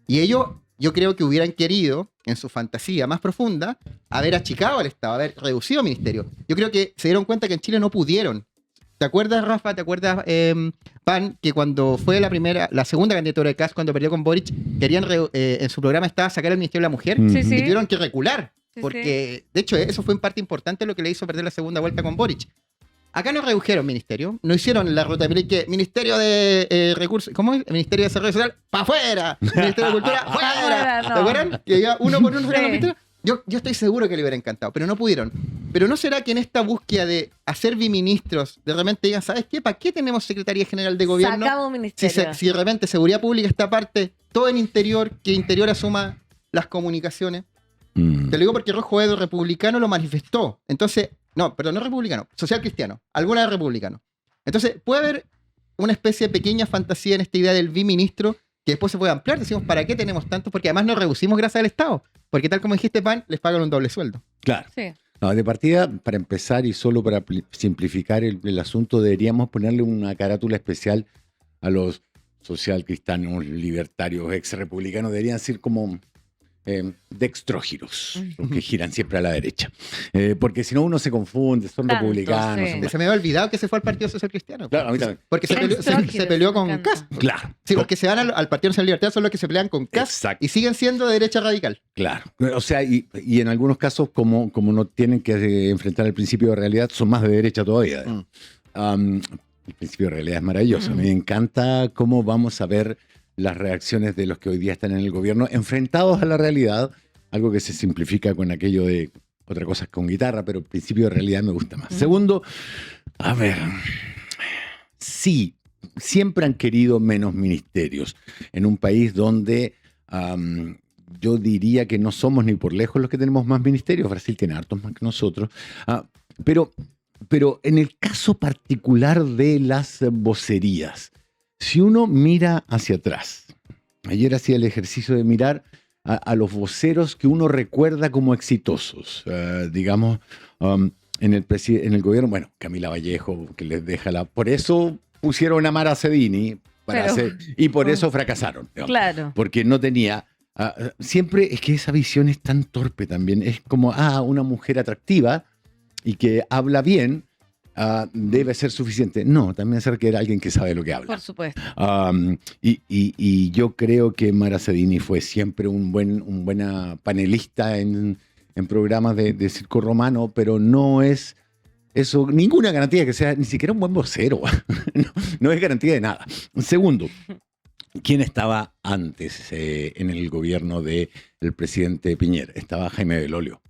Y ellos, yo creo que hubieran querido, en su fantasía más profunda, haber achicado al Estado, haber reducido ministerio. Yo creo que se dieron cuenta que en Chile no pudieron. ¿Te acuerdas, Rafa? ¿Te acuerdas, Pan, que cuando fue la segunda candidatura de Kast, cuando perdió con Boric, querían, en su programa estaba sacar el Ministerio de la Mujer? Mm. Sí, sí. Y tuvieron que recular. Sí, Porque, de hecho, eso fue en parte importante lo que le hizo perder la segunda vuelta con Boric. Acá no redujeron ministerio, no hicieron la ruta de que Ministerio de Recursos, ¿cómo es? Ministerio de Desarrollo Social, ¡para afuera! Ministerio de Cultura, ¡fuera! Afuera, no. ¿Te acuerdan? Que iba uno por uno fuera Sí. los ministerios. Yo estoy seguro que le hubiera encantado, pero no pudieron. Pero ¿no será que en esta búsqueda de hacer biministros, de repente digan, ¿sabes qué? ¿Para qué tenemos Secretaría General de Gobierno? Sacamos un Si, ministerio. si de repente Seguridad Pública está parte, todo en Interior, que Interior asuma las comunicaciones. Mm. Te lo digo porque Rojo Edo republicano lo manifestó. Entonces, no republicano, social cristiano, alguna vez republicano. Entonces, puede haber una especie de pequeña fantasía en esta idea del biministro que después se puede ampliar. Decimos, ¿para qué tenemos tanto? Porque además nos reducimos gracias al Estado. Porque tal como dijiste, Pan, les pagan un doble sueldo. Claro. Sí. No, de partida, para empezar y solo para simplificar el asunto, deberíamos ponerle una carátula especial a los socialcristianos, libertarios, ex-republicanos. Deberían ser como dextrógiros, los que giran siempre a la derecha. Porque si no, uno se confunde, son Tanto, republicanos. sí. son- Se me había olvidado que se fue al Partido Social Cristiano. Claro, a mí también. Porque se peleó, se peleó con Kast. Claro. Sí, los que se van al Partido Nacional Libertario son los que se pelean con Kast Exacto. y siguen siendo de derecha radical. Claro, o sea, y en algunos casos, como no tienen que enfrentar el principio de realidad, son más de derecha todavía. El principio de realidad es maravilloso. A mí me encanta cómo vamos a ver las reacciones de los que hoy día están en el gobierno enfrentados a la realidad, algo que se simplifica con aquello de otra cosa con guitarra, pero el principio de realidad me gusta más. Segundo, a ver, sí, siempre han querido menos ministerios en un país donde yo diría que no somos ni por lejos los que tenemos más ministerios. Brasil tiene hartos más que nosotros. Pero en el caso particular de las vocerías, si uno mira hacia atrás, ayer hacía el ejercicio de mirar a los voceros que uno recuerda como exitosos, digamos, en el gobierno, bueno, Camila Vallejo, que les deja la... Por eso pusieron a Mara Cedini y por eso fracasaron. Digamos, Claro. porque no tenía... siempre es que esa visión es tan torpe también. Es como, una mujer atractiva y que habla bien debe ser suficiente. No, también ser que era alguien que sabe lo que habla. Por supuesto. Y yo creo que Mara Cedini fue siempre un buena panelista en programas de circo romano, pero no es eso ninguna garantía que sea ni siquiera un buen vocero. No es garantía de nada. Segundo, ¿quién estaba antes en el gobierno del presidente Piñera? Estaba Jaime Belolio,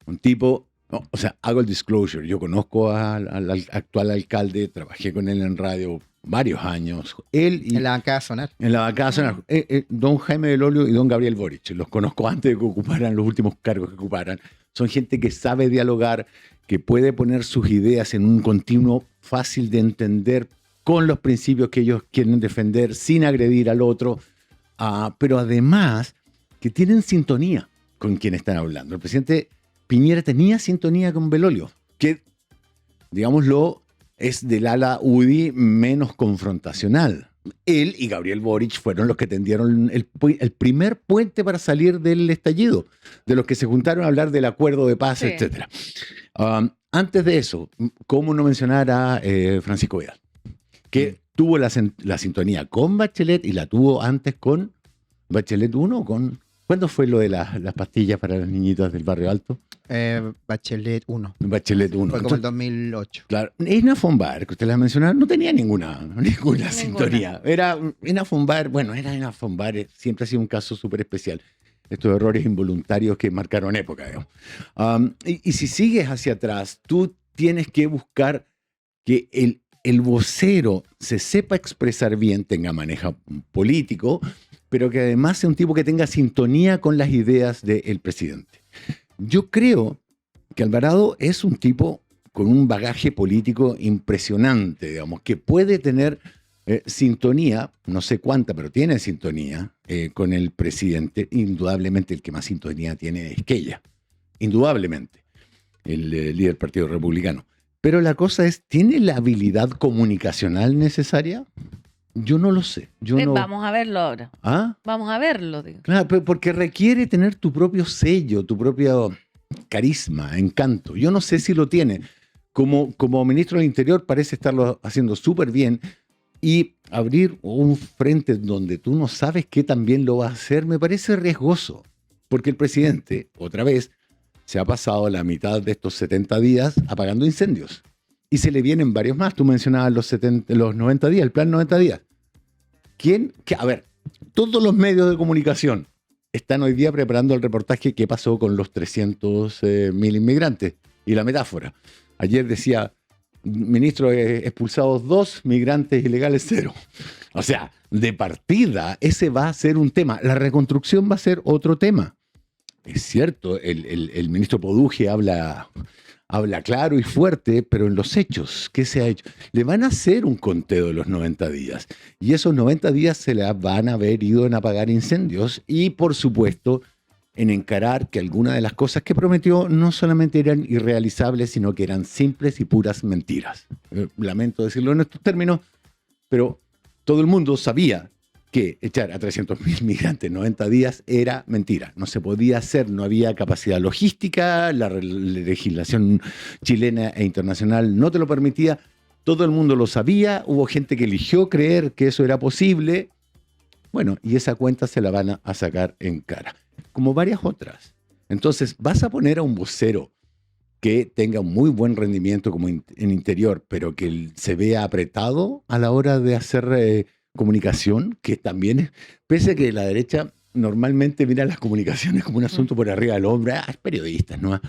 un tipo... o sea, hago el disclosure. Yo conozco al actual alcalde, trabajé con él en radio varios años. Él y En la bancada sonar. en la bancada sonar. Don Jaime Belolio y don Gabriel Boric. Los conozco antes de que ocuparan los últimos cargos que ocuparan. Son gente que sabe dialogar, que puede poner sus ideas en un continuo fácil de entender con los principios que ellos quieren defender, sin agredir al otro. Pero además, que tienen sintonía con quien están hablando. El presidente Piñera tenía sintonía con Belolio, que, digámoslo, es del ala UDI menos confrontacional. Él y Gabriel Boric fueron los que tendieron el primer puente para salir del estallido, de los que se juntaron a hablar del acuerdo de paz, Sí. etc. Antes de eso, ¿cómo no mencionar a Francisco Vidal? Que tuvo la sintonía con Bachelet y la tuvo antes con Bachelet 1 o con... ¿Cuándo fue lo de las pastillas para las niñitas del Barrio Alto? Bachelet 1. Bachelet 1. Fue como el 2008. Claro, Ina Fonbar, que usted la mencionaba, no tenía ninguna sintonía. Era Ina Fonbar, Ina Fonbar siempre ha sido un caso súper especial. Estos errores involuntarios que marcaron época, digamos. Y si sigues hacia atrás, tú tienes que buscar que el vocero se sepa expresar bien, tenga manejo político, pero que además sea un tipo que tenga sintonía con las ideas del presidente. Yo creo que Alvarado es un tipo con un bagaje político impresionante, digamos, que puede tener sintonía, no sé cuánta, pero tiene sintonía con el presidente. Indudablemente el que más sintonía tiene es Quella, indudablemente, el líder del Partido Republicano. Pero la cosa es, ¿tiene la habilidad comunicacional necesaria? Yo no lo sé. Vamos a verlo ahora. ¿Ah? Vamos a verlo, digo. Claro, porque requiere tener tu propio sello, tu propio carisma, encanto. Yo no sé si lo tiene. Como ministro del Interior parece estarlo haciendo súper bien, y abrir un frente donde tú no sabes qué también lo va a hacer me parece riesgoso, porque el presidente, otra vez, se ha pasado la mitad de estos 70 días apagando incendios. Y se le vienen varios más. Tú mencionabas los 90 días, el plan 90 días. A ver, todos los medios de comunicación están hoy día preparando el reportaje qué pasó con los 300.000 inmigrantes. Y la metáfora. Ayer decía, ministro, expulsados 2, migrantes ilegales 0. O sea, de partida, ese va a ser un tema. La reconstrucción va a ser otro tema. Es cierto, el ministro Poduje habla claro y fuerte, pero en los hechos, ¿qué se ha hecho? Le van a hacer un conteo de los 90 días. Y esos 90 días se le van a haber ido en apagar incendios. Y, por supuesto, en encarar que algunas de las cosas que prometió no solamente eran irrealizables, sino que eran simples y puras mentiras. Lamento decirlo en estos términos, pero todo el mundo sabía que echar a 300.000 migrantes en 90 días era mentira. No se podía hacer, no había capacidad logística, la legislación chilena e internacional no te lo permitía. Todo el mundo lo sabía, hubo gente que eligió creer que eso era posible. Bueno, y esa cuenta se la van a sacar en cara, como varias otras. Entonces, vas a poner a un vocero que tenga un muy buen rendimiento como en interior, pero que se vea apretado a la hora de hacer comunicación, que también, pese a que la derecha normalmente mira las comunicaciones como un asunto por arriba del hombro, es periodistas, ¿no?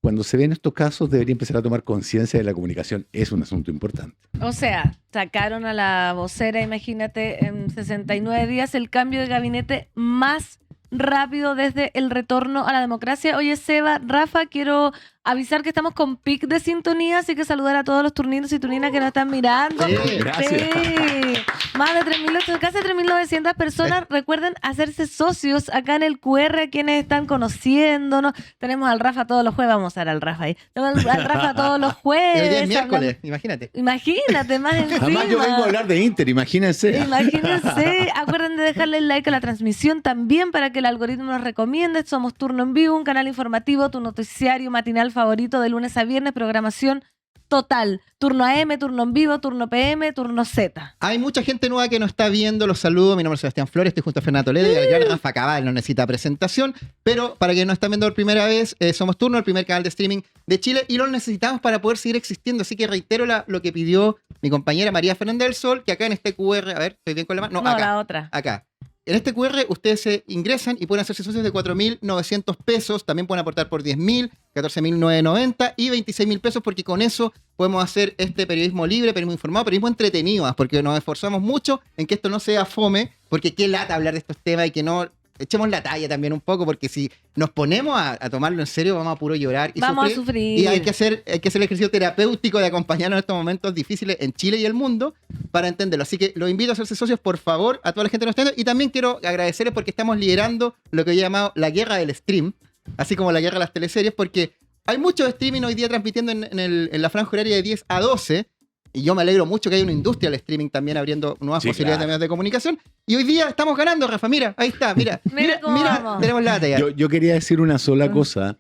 Cuando se ven estos casos debería empezar a tomar conciencia de la comunicación, es un asunto importante. O sea, sacaron a la vocera, imagínate, en 69 días el cambio de gabinete más rápido desde el retorno a la democracia. Oye, Seba, Rafa, quiero avisar que estamos con pic de sintonía, así que saludar a todos los turninos y turninas que nos están mirando. Sí, gracias. Sí. Más de 3.800, casi 3.900 personas. Recuerden hacerse socios acá en el QR, quienes están conociéndonos. Tenemos al Rafa todos los jueves, vamos a ver al Rafa ahí. Tenemos al Rafa todos los Y hoy jueves. día es miércoles, hablando- imagínate. Imagínate, más encima. Además yo vengo a hablar de Inter, imagínense. Imagínense, acuerden de dejarle el like a la transmisión también para que el algoritmo nos recomiende. Somos Turno en Vivo, un canal informativo, tu noticiario matinal favorito de lunes a viernes, programación total. Turno AM, turno en vivo, turno PM, turno Z. Hay mucha gente nueva que nos está viendo, los saludo, mi nombre es Sebastián Flores, estoy junto a Fernando Toledo y al gran Rafa Cabal, no necesita presentación, pero para quienes nos están viendo por primera vez, somos Turno, el primer canal de streaming de Chile y lo necesitamos para poder seguir existiendo, así que reitero lo que pidió mi compañera María Fernanda del Sol, que acá en este QR, a ver, ¿estoy bien con la mano? No, acá. la otra. Acá. En este QR ustedes se ingresan y pueden hacerse socios de 4.900 pesos. También pueden aportar por 10.000, 14.990 y 26.000 pesos porque con eso podemos hacer este periodismo libre, periodismo informado, periodismo entretenido, más, porque nos esforzamos mucho en que esto no sea fome, porque qué lata hablar de estos temas y que no echemos la talla también un poco, porque si nos ponemos a tomarlo en serio vamos a puro llorar y Vamos sufrir. a sufrir. Y hay que hacer el ejercicio terapéutico de acompañarnos en estos momentos difíciles en Chile y el mundo para entenderlo. Así que los invito a hacerse socios, por favor, a toda la gente que nos está viendo. Y también quiero agradecerles porque estamos liderando lo que he llamado la guerra del stream, así como la guerra de las teleseries, porque hay muchos streaming hoy día transmitiendo en la franja horaria de 10 a 12. Y yo me alegro mucho que haya una industria del streaming también abriendo nuevas Sí, posibilidades de claro. medios de comunicación. Y hoy día estamos ganando, Rafa. Mira, ahí está, mira. Mira cómo vamos. Tenemos la batalla. Yo quería decir una sola cosa.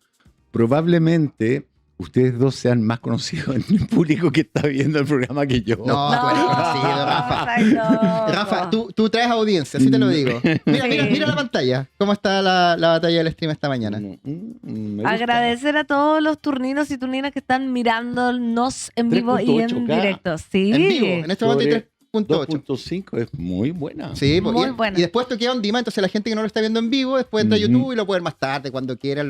Probablemente ustedes dos sean más conocidos en el público que está viendo el programa que yo. No, tú eres conocido, Rafa. ay, no. Rafa, tú traes audiencia, así te lo digo. Mira, Sí. mira la pantalla. ¿Cómo está la batalla del stream esta mañana? Me gusta. Agradecer a todos los turninos y turninas que están mirándonos en vivo y en 3.8K. directo. Sí. En vivo, en este momento hay 3.8. 2.5 es muy buena. Sí, Muy y, buena. y después esto queda on demand, entonces la gente que no lo está viendo en vivo, después entra a Ujú. YouTube y lo puede ver más tarde, cuando quieran,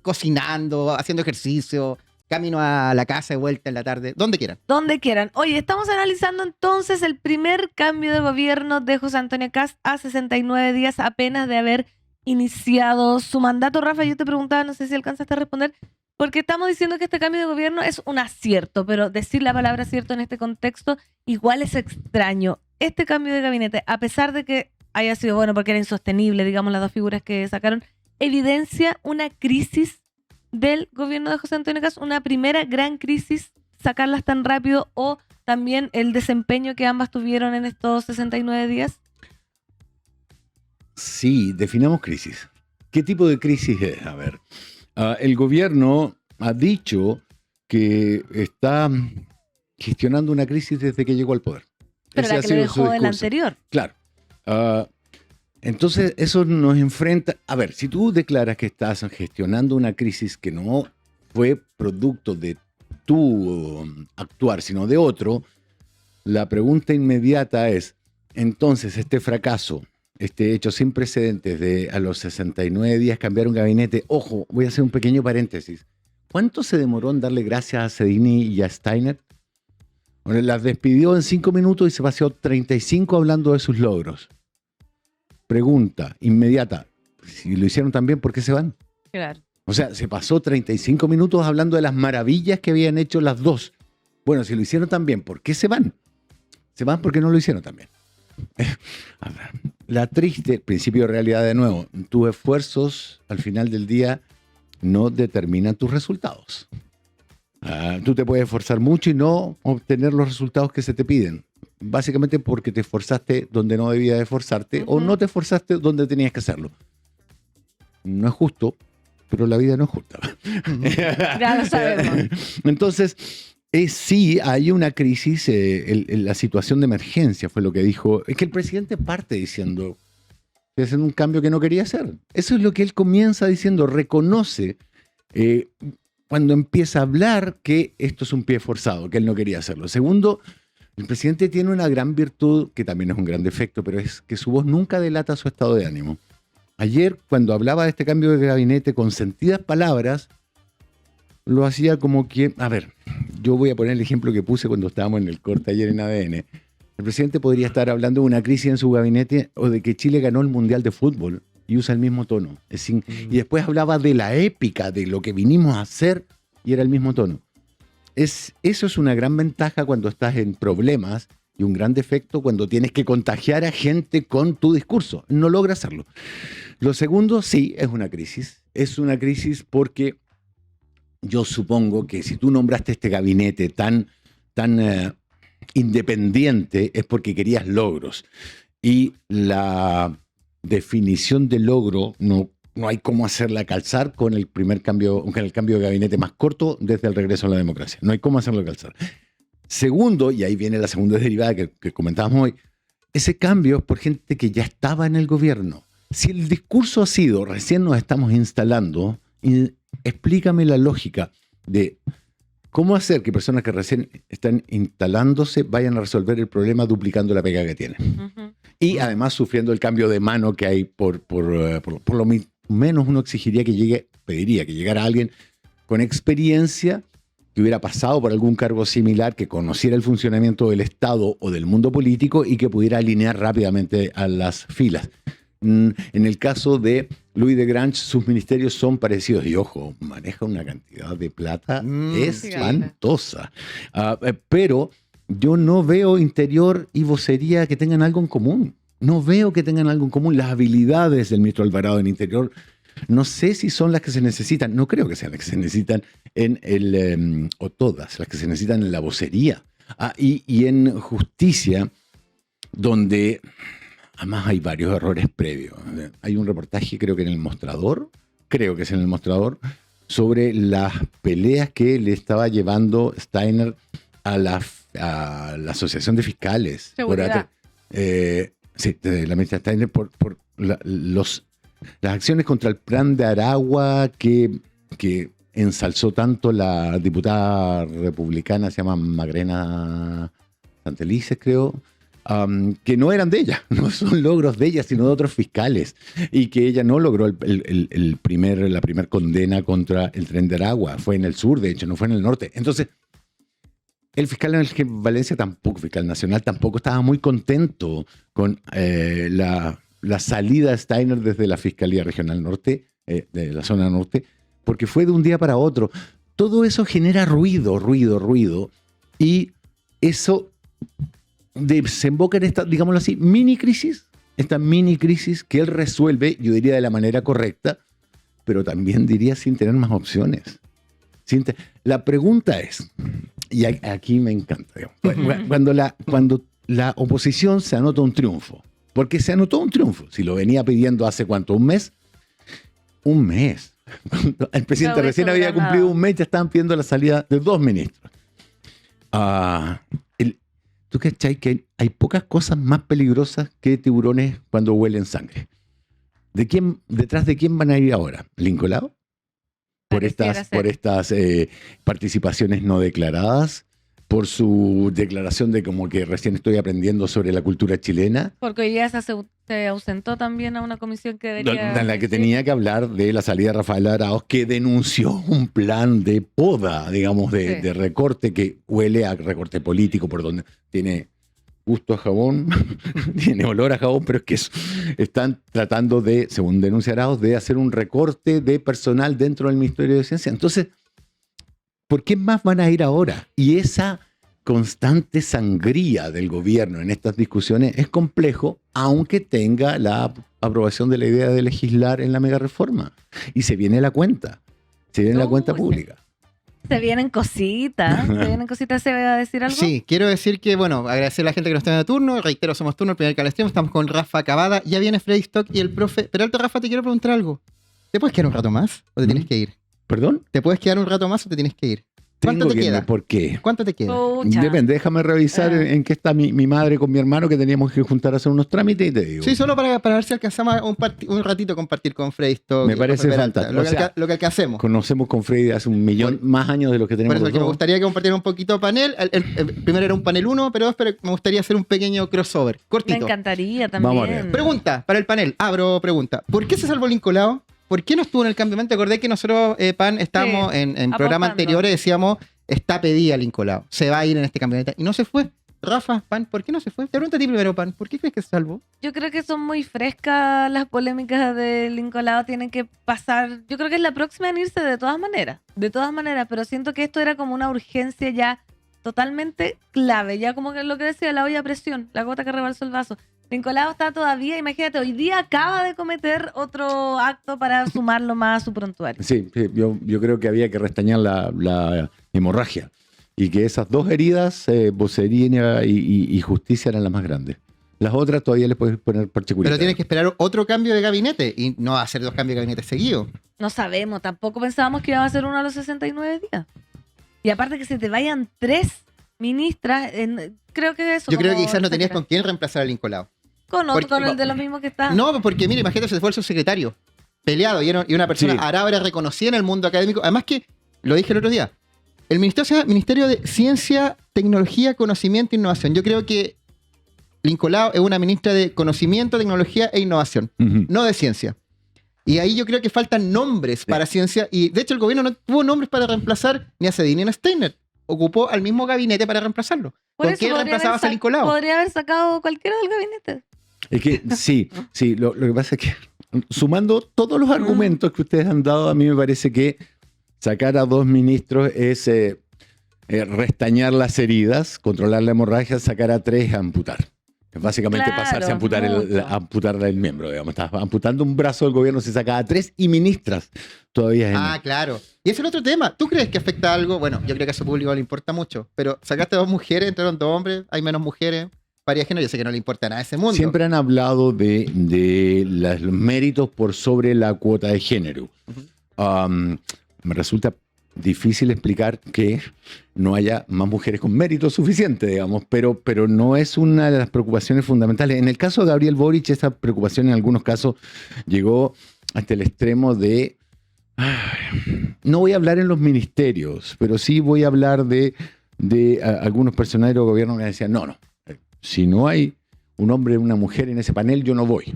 cocinando, haciendo ejercicio, camino a la casa de vuelta en la tarde, donde quieran. Donde quieran. Oye, estamos analizando entonces el primer cambio de gobierno de José Antonio Kast a 69 días apenas de haber iniciado su mandato. Rafa, yo te preguntaba, no sé si alcanzaste a responder, porque estamos diciendo que este cambio de gobierno es un acierto, pero decir la palabra acierto en este contexto igual es extraño. Este cambio de gabinete, a pesar de que haya sido bueno porque era insostenible, digamos, las dos figuras que sacaron, evidencia una crisis del gobierno de José Antonio Kast, una primera gran crisis, sacarlas tan rápido, o también el desempeño que ambas tuvieron en estos 69 días. Sí, definamos crisis. ¿Qué tipo de crisis es? A ver, el gobierno ha dicho que está gestionando una crisis desde que llegó al poder. Pero Ese la ha que le sido su dejó el discurso. anterior. Claro. Entonces, eso nos enfrenta. A ver, si tú declaras que estás gestionando una crisis que no fue producto de tu actuar, sino de otro, la pregunta inmediata es: entonces, este fracaso, este hecho sin precedentes de a los 69 días cambiar un gabinete, ojo, voy a hacer un pequeño paréntesis. ¿Cuánto se demoró en darle gracias a Cedini y a Steiner? Bueno, las despidió en 5 minutos y se paseó 35 hablando de sus logros. Pregunta inmediata: si lo hicieron también, ¿por qué se van? Claro. O sea, se pasó 35 minutos hablando de las maravillas que habían hecho las dos. Bueno, si lo hicieron también, ¿por qué se van? Se van porque no lo hicieron también. A ver, la triste, principio de realidad de nuevo, tus esfuerzos al final del día no determinan tus resultados. Tú te puedes esforzar mucho y no obtener los resultados que se te piden. Básicamente porque te esforzaste donde no debías de esforzarte o no te esforzaste donde tenías que hacerlo. No es justo, pero la vida no es justa. Ya lo sabemos. Entonces, sí, hay una crisis, la situación de emergencia fue lo que dijo. Es que el presidente parte diciendo que es un cambio que no quería hacer. Eso es lo que él comienza diciendo, reconoce cuando empieza a hablar que esto es un pie forzado, que él no quería hacerlo. Segundo, el presidente tiene una gran virtud, que también es un gran defecto, pero es que su voz nunca delata su estado de ánimo. Ayer, cuando hablaba de este cambio de gabinete con sentidas palabras, lo hacía como que, a ver, yo voy a poner el ejemplo que puse cuando estábamos en el corte ayer en ADN. El presidente podría estar hablando de una crisis en su gabinete o de que Chile ganó el Mundial de Fútbol y usa el mismo tono. Y después hablaba de la épica, de lo que vinimos a hacer y era el mismo tono. Eso es una gran ventaja cuando estás en problemas y un gran defecto cuando tienes que contagiar a gente con tu discurso. No logra hacerlo. Lo segundo, sí, es una crisis. Es una crisis porque yo supongo que si tú nombraste este gabinete tan independiente es porque querías logros. Y la definición de logro no hay cómo hacerla calzar con el cambio de gabinete más corto desde el regreso a la democracia. No hay cómo hacerlo calzar. Segundo, y ahí viene la segunda derivada que comentábamos hoy, ese cambio es por gente que ya estaba en el gobierno. Si el discurso ha sido, recién nos estamos instalando, explícame la lógica de cómo hacer que personas que recién están instalándose vayan a resolver el problema duplicando la pega que tienen. Y además sufriendo el cambio de mano que hay por lo menos uno pediría que llegara alguien con experiencia, que hubiera pasado por algún cargo similar, que conociera el funcionamiento del Estado o del mundo político y que pudiera alinear rápidamente a las filas. En el caso de Louis de Grange, sus ministerios son parecidos. Y ojo, maneja una cantidad de plata espantosa. Pero yo no veo Interior y Vocería que tengan algo en común. No veo que tengan algo en común. Las habilidades del ministro Alvarado en Interior, no sé si son las que se necesitan. No creo que sean las que se necesitan o todas, las que se necesitan en la vocería. Y en Justicia, donde además hay varios errores previos. Hay un reportaje, creo que es en El Mostrador, sobre las peleas que le estaba llevando Steiner a la Asociación de Fiscales. De la ministra Steiner por las acciones contra el plan de Aragua que ensalzó tanto la diputada republicana, se llama Magrena Santelices, creo, que no eran de ella, no son logros de ella, sino de otros fiscales, y que ella no logró la primer condena contra el tren de Aragua, fue en el sur, de hecho, no fue en el norte. Entonces, el fiscal Enrique Valencia fiscal nacional, tampoco estaba muy contento con la salida de Steiner desde la Fiscalía Regional Norte, de la zona norte, porque fue de un día para otro. Todo eso genera ruido, y eso desemboca en esta, digámoslo así, mini crisis que él resuelve, yo diría de la manera correcta, pero también diría sin tener más opciones. La pregunta es, y aquí me encanta, digamos, cuando la oposición se anota un triunfo, porque se anotó un triunfo, si lo venía pidiendo hace ¿cuánto? ¿Un mes? Un mes. El presidente recién había cumplido un mes, ya estaban pidiendo la salida de 2 ministros. ¿Tú cachai que hay pocas cosas más peligrosas que tiburones cuando huelen sangre? ¿Detrás de quién van a ir ahora? ¿Lincolado? Por estas participaciones no declaradas, por su declaración de como que recién estoy aprendiendo sobre la cultura chilena. Porque hoy día se ausentó también a una comisión que debería... En la que tenía que hablar de la salida de Rafael Arauz, que denunció un plan de poda, digamos, de recorte que huele a recorte político, por donde tiene gusto a jabón, tiene olor a jabón, pero es que están tratando de, según denuncia Arauz, de hacer un recorte de personal dentro del Ministerio de Ciencia. Entonces, ¿por qué más van a ir ahora? Y esa constante sangría del gobierno en estas discusiones es complejo, aunque tenga la aprobación de la idea de legislar en la mega reforma. Y se viene la cuenta. Se viene la cuenta pública. Se vienen cositas. ¿Se va a decir algo? Sí, quiero decir que, bueno, agradecer a la gente que nos está en el turno. Reitero, somos turno, el primer calestream. Estamos con Rafa Cavada. Ya viene Freddy Stock y el profe. Pero alto, Rafa, te quiero preguntar algo. ¿Te puedes quedar un rato más o te tienes que ir? ¿Perdón? ¿Te puedes quedar un rato más o te tienes que ir? ¿Cuánto te queda? ¿Por qué? ¿Cuánto te queda? Pucha. Depende, déjame revisar en qué está mi madre con mi hermano, que teníamos que juntar a hacer unos trámites y te digo. Sí, solo para ver si alcanzamos un ratito a compartir con Freddy Stock. Me parece fantástico. Lo que alcancemos. Conocemos con Freddy hace 1.000.000 más años de lo que tenemos. Por eso que me gustaría que compartiera un poquito panel. Primero era un panel 1, pero me gustaría hacer un pequeño crossover. Cortito. Me encantaría también. Vamos a ver. Pregunta para el panel. Abro pregunta. ¿Por qué se salvó Lincoln Lado? ¿Por qué no estuvo en el cambio? ¿Te acordé que nosotros, Pan, estábamos en programas anteriores, decíamos, está pedida Lincoln Lado, se va a ir en este campeonato? Y no se fue. Rafa, Pan, ¿por qué no se fue? Te pregunto a ti primero, Pan, ¿por qué crees que se salvó? Yo creo que son muy frescas las polémicas de Lincoln Lado, tienen que pasar. Yo creo que es la próxima en irse de todas maneras, pero siento que esto era como una urgencia ya totalmente clave, ya como que lo que decía, la olla a presión, la gota que rebalsó el vaso. Lincoln Lado está todavía, imagínate, hoy día acaba de cometer otro acto para sumarlo más a su prontuario. Sí, yo creo que había que restañar la hemorragia y que esas dos heridas, vocería y justicia, eran las más grandes. Las otras todavía les puedes poner particularidades. Pero tienes que esperar otro cambio de gabinete y no hacer 2 cambios de gabinete seguidos. No sabemos, tampoco pensábamos que iba a ser uno a los 69 días. Y aparte que se te vayan 3 ministras, creo que eso. Yo creo que quizás no tenías con quién reemplazar a Lincoln Lado. Con el de los mismos que está. No, porque mira, imagínate, se fue el subsecretario peleado y una persona árabe reconocida en el mundo académico. Además que, lo dije el otro día, el ministerio se llama Ministerio de Ciencia, Tecnología, Conocimiento e Innovación. Yo creo que Lincoln Lado es una ministra de Conocimiento, Tecnología e Innovación, no de Ciencia. Y ahí yo creo que faltan nombres para ciencia. Y de hecho el gobierno no tuvo nombres para reemplazar ni a Cedini ni a Steiner. Ocupó al mismo gabinete para reemplazarlo. ¿Con quién reemplazabas a Lincoln Lado? Podría haber sacado cualquiera del gabinete. Es que sí, lo que pasa es que sumando todos los argumentos que ustedes han dado, a mí me parece que sacar a 2 ministros es restañar las heridas, controlar la hemorragia, sacar a 3, amputar. Es básicamente pasarse a amputar el miembro, digamos. Estás amputando un brazo del gobierno, se saca a 3 y ministras todavía. Claro. Y ese es el otro tema. ¿Tú crees que afecta algo? Bueno, yo creo que a su público le importa mucho, pero sacaste a 2 mujeres, entraron 2 hombres, hay menos mujeres. Varias géneros, yo sé que no le importa nada a ese mundo. Siempre han hablado de los méritos por sobre la cuota de género. Me resulta difícil explicar que no haya más mujeres con mérito suficiente, digamos, pero no es una de las preocupaciones fundamentales. En el caso de Gabriel Boric, esa preocupación en algunos casos llegó hasta el extremo de... No voy a hablar en los ministerios, pero sí voy a hablar de algunos personajes del gobierno que decían, no, si no hay un hombre y una mujer en ese panel, yo no voy.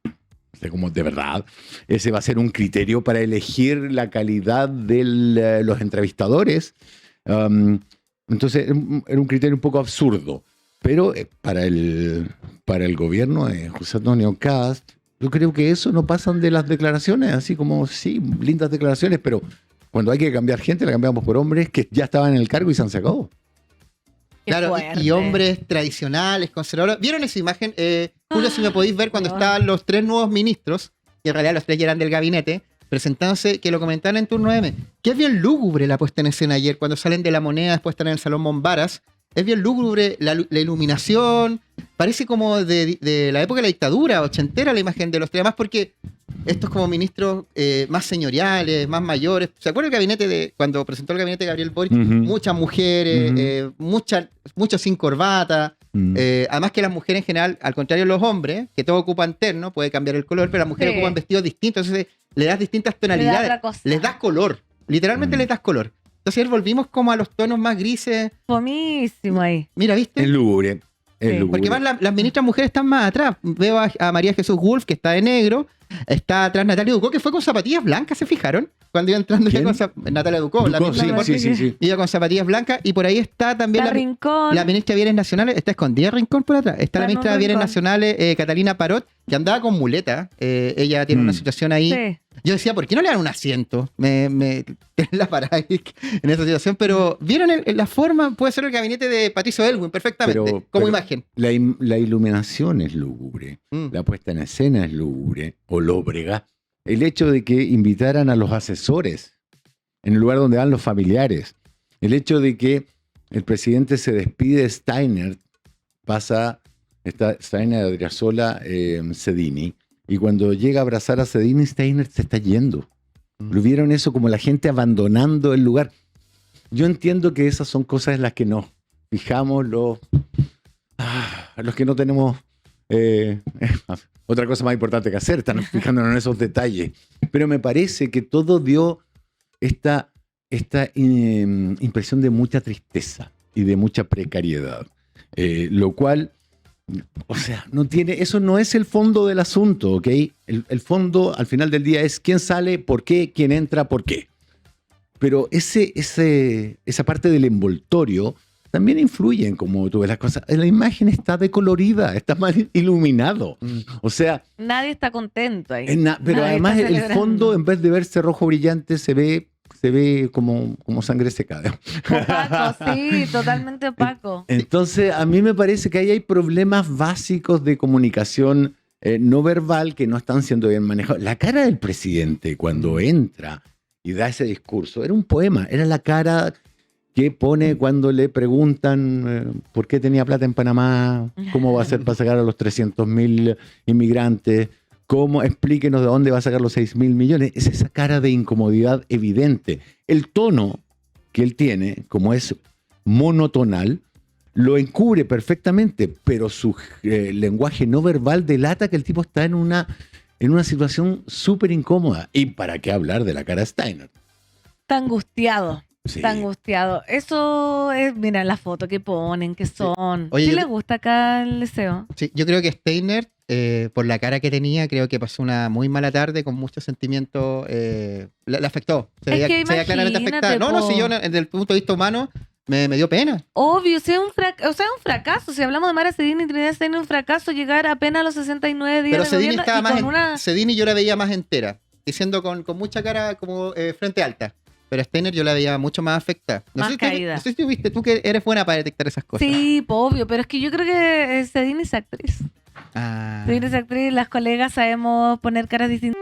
O sea, como de verdad, ese va a ser un criterio para elegir la calidad de los entrevistadores. Entonces, era un criterio un poco absurdo. Pero para el gobierno de José Antonio Kast, yo creo que eso no pasan de las declaraciones, así como, sí, lindas declaraciones, pero cuando hay que cambiar gente, la cambiamos por hombres que ya estaban en el cargo y se han sacado. Claro, y hombres tradicionales, conservadores. ¿Vieron esa imagen? Julio, si me podéis ver cuando estaban los 3 nuevos ministros, que en realidad los 3 ya eran del gabinete, presentándose, que lo comentaban en Turno M. Que es bien lúgubre la puesta en escena ayer, cuando salen de la Moneda, después están en el Salón Mombaras. Es bien lúgubre la iluminación. Parece como de la época de la dictadura, ochentera la imagen de los 3, además porque estos como ministros más señoriales, más mayores. ¿Se acuerdan el gabinete cuando presentó el gabinete de Gabriel Boric? Muchas mujeres, muchos sin corbata. Además que las mujeres en general, al contrario de los hombres, que todos ocupan terno, puede cambiar el color, pero las mujeres ocupan vestidos distintos, entonces le das distintas tonalidades. Les das color, literalmente les das color. Entonces volvimos como a los tonos más grises. Fomísimo ahí. Mira, ¿viste? Es lúgubre. Porque más las ministras mujeres están más atrás. Veo a María Jesús Wolf, que está de negro. Está atrás Natalia Ducó, que fue con zapatillas blancas, ¿se fijaron? Cuando iba entrando ya con Natalia Ducó, la ministra sí. iba con zapatillas blancas. Y por ahí está también Rincón. la ministra de Bienes Nacionales. Está escondida Rincón por atrás. Está la ministra de Bienes Nacionales, Catalina Parot. que andaba con muleta. Ella tiene una situación ahí. Sí. Yo decía, ¿por qué no le dan un asiento? La paráis en esa situación, pero vieron la forma, puede ser el gabinete de Patricio Elwin perfectamente, como imagen. La iluminación es lúgubre, la puesta en escena es lúgubre o lóbrega. El hecho de que invitaran a los asesores en el lugar donde van los familiares, el hecho de que el presidente se despide de Steiner, está Steiner, Adriasola, Cedini, y cuando llega a abrazar a Cedini, Steiner se está yendo. ¿Lo vieron eso como la gente abandonando el lugar? Yo entiendo que esas son cosas en las que nos fijamos los que no tenemos otra cosa más importante que hacer, están fijándonos en esos detalles. Pero me parece que todo dio esta impresión de mucha tristeza y de mucha precariedad. Lo cual, o sea, eso no es el fondo del asunto, ¿ok? El fondo al final del día es quién sale, por qué, quién entra, por qué. Pero esa parte del envoltorio también influye en cómo tú ves las cosas. La imagen está decolorida, está mal iluminado. O sea... Nadie está contento ahí. Pero Nadie además está el celebrando. fondo, en vez de verse rojo brillante, se ve como sangre secada. Opaco, sí, totalmente opaco. Entonces, a mí me parece que ahí hay problemas básicos de comunicación no verbal que no están siendo bien manejados. La cara del presidente cuando entra y da ese discurso era un poema, era la cara que pone cuando le preguntan por qué tenía plata en Panamá, cómo va a hacer para sacar a los 300.000 inmigrantes, explíquenos de dónde va a sacar los 6.000 millones. Es esa cara de incomodidad evidente. El tono que él tiene, como es monotonal, lo encubre perfectamente, pero su lenguaje no verbal delata que el tipo está en una situación súper incómoda. ¿Y para qué hablar de la cara de Steiner? Está angustiado. Sí. Está angustiado. Eso es, mira la foto que ponen, que son. Oye, ¿Sí yo le te- gusta acá el deseo? Sí, yo creo que Steiner, por la cara que tenía, creo que pasó una muy mala tarde con mucho sentimiento. Le afectó. Se Es que veía claramente imagínate, afectada. No, po. si yo desde el punto de vista humano me dio pena. Obvio, si es un fracaso. Si hablamos de Mara Cedini y Trinidad Steiner, un fracaso llegar apenas a los 69 días Pero de Cedini gobierno estaba y más con una... Cedini yo la veía más entera, diciendo con mucha cara como frente alta. Pero Steiner yo la veía mucho más afectada. Más caída. No sé si tú viste, tú que eres buena para detectar esas cosas. Sí, po, obvio, pero es que yo creo que Cedini es actriz. Ah. Cedini es actriz, las colegas sabemos poner caras distintas.